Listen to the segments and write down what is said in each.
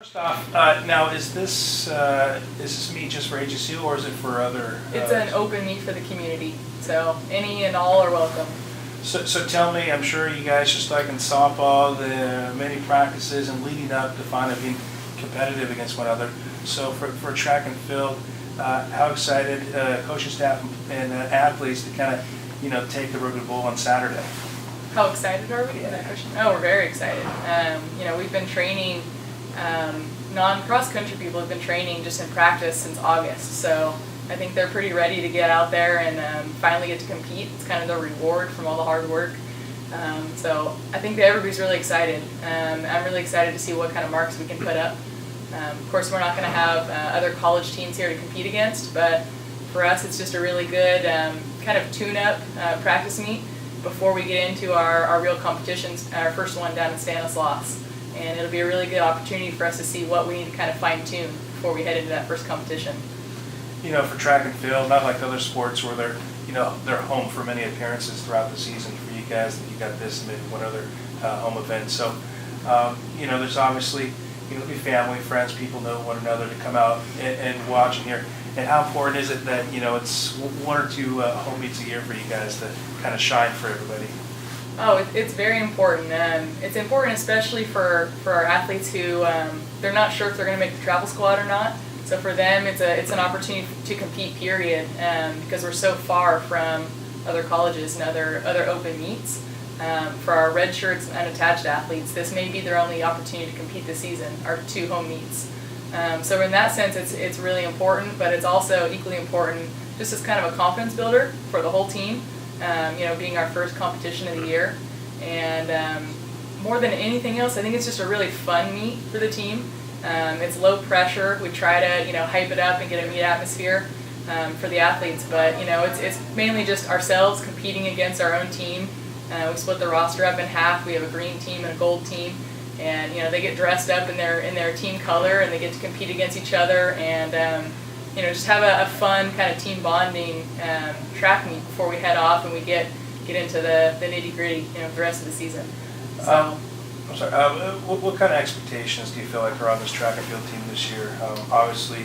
First off, now is this meet just for HSU or is it for other? It's an open meet for the community, so any and all are welcome. So tell me, I'm sure you guys, just like in softball, the many practices and leading up to finally being competitive against one another. So for track and field, how excited coaching staff and athletes to kind of take the road to the bowl on Saturday? How excited are we? Yeah. Oh, we're very excited. We've been training. Non-cross country people have been training just in practice since August, so I think they're pretty ready to get out there and finally get to compete. It's kind of the reward from all the hard work. So I think that everybody's really excited. I'm really excited to see what kind of marks we can put up. Of course, we're not going to have other college teams here to compete against, but for us it's just a really good kind of tune-up practice meet before we get into our real competitions, our first one down in Stanislaus. And it'll be a really good opportunity for us to see what we need to kind of fine-tune before we head into that first competition. For track and field, not like other sports where they're home for many appearances throughout the season. For you guys, you got this and maybe one other home event. So, there's obviously, be family, friends, people know one another to come out and watch and hear. And how important is it that, it's one or two home meets a year for you guys to kind of shine for everybody? Oh, it's very important. It's important especially for our athletes who they're not sure if they're going to make the travel squad or not. So for them, it's an opportunity to compete, period, because we're so far from other colleges and other open meets. For our red shirts and unattached athletes, this may be their only opportunity to compete this season, our two home meets. So in that sense, it's really important, but it's also equally important just as kind of a confidence builder for the whole team. Being our first competition of the year. And more than anything else, I think it's just a really fun meet for the team. It's low pressure. We try to, hype it up and get a meet atmosphere for the athletes. But, it's mainly just ourselves competing against our own team. We split the roster up in half. We have a green team and a gold team. And, they get dressed up in their team color and they get to compete against each other and, just have a fun kind of team bonding track meet before we head off and we get into the nitty-gritty, the rest of the season. So, I'm sorry, what kind of expectations do you feel like are on this track and field team this year? Obviously,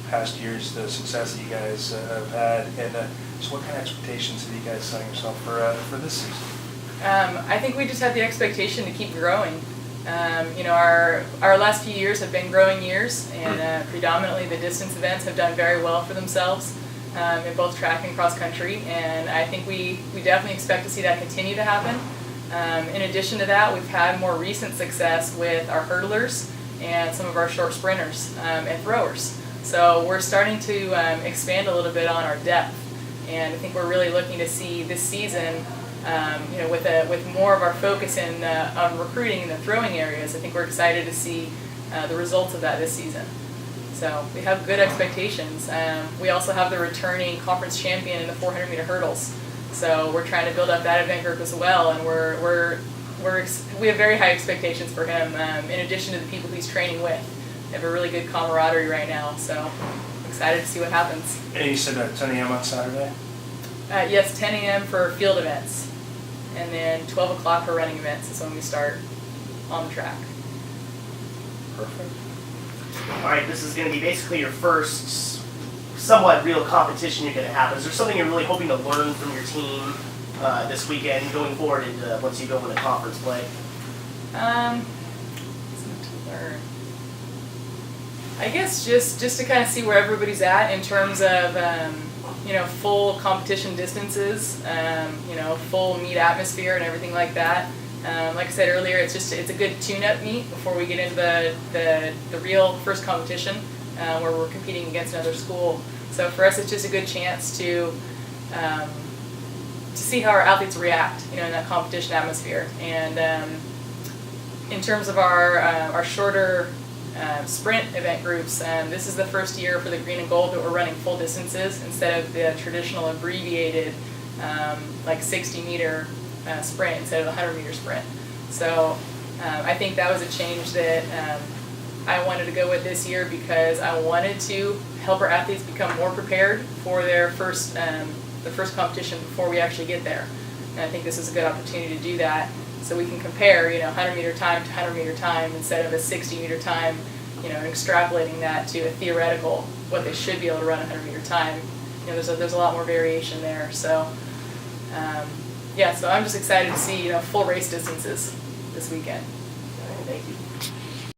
past years, the success that you guys have had, and so what kind of expectations have you guys setting yourself for this season? I think we just have the expectation to keep growing. Our last few years have been growing years, and predominantly the distance events have done very well for themselves in both track and cross country, and I think we definitely expect to see that continue to happen. In addition to that, we've had more recent success with our hurdlers and some of our short sprinters and throwers. So we're starting to expand a little bit on our depth, and I think we're really looking to see this season with more of our focus on recruiting in the throwing areas. I think we're excited to see the results of that this season. So we have good expectations. We also have the returning conference champion in the 400-meter hurdles. So we're trying to build up that event group as well, and we have very high expectations for him. In addition to the people he's training with, they have a really good camaraderie right now. So I'm excited to see what happens. And you said 10 a.m. on Saturday? Yes, 10 a.m. for field events. And then 12 o'clock for running events is when we start on the track. Perfect. All right, this is going to be basically your first somewhat real competition you're going to have. Is there something you're really hoping to learn from your team this weekend going forward into once you go into conference play? Something to learn. I guess just to kind of see where everybody's at in terms of full competition distances, full meet atmosphere and everything like that. Like I said earlier, it's a good tune-up meet before we get into the real first competition where we're competing against another school. So for us, it's just a good chance to see how our athletes react, in that competition atmosphere. And in terms of our shorter sprint event groups, this is the first year for the green and gold that we're running full distances instead of the traditional abbreviated 60-meter sprint instead of the 100-meter sprint. So I think that was a change that I wanted to go with this year because I wanted to help our athletes become more prepared for their first competition before we actually get there. And I think this is a good opportunity to do that. So we can compare, 100-meter time to 100-meter time instead of a 60-meter time extrapolating that to a theoretical, what they should be able to run 100-meter time, there's a lot more variation there. So, so I'm just excited to see, full race distances this weekend. All right, thank you.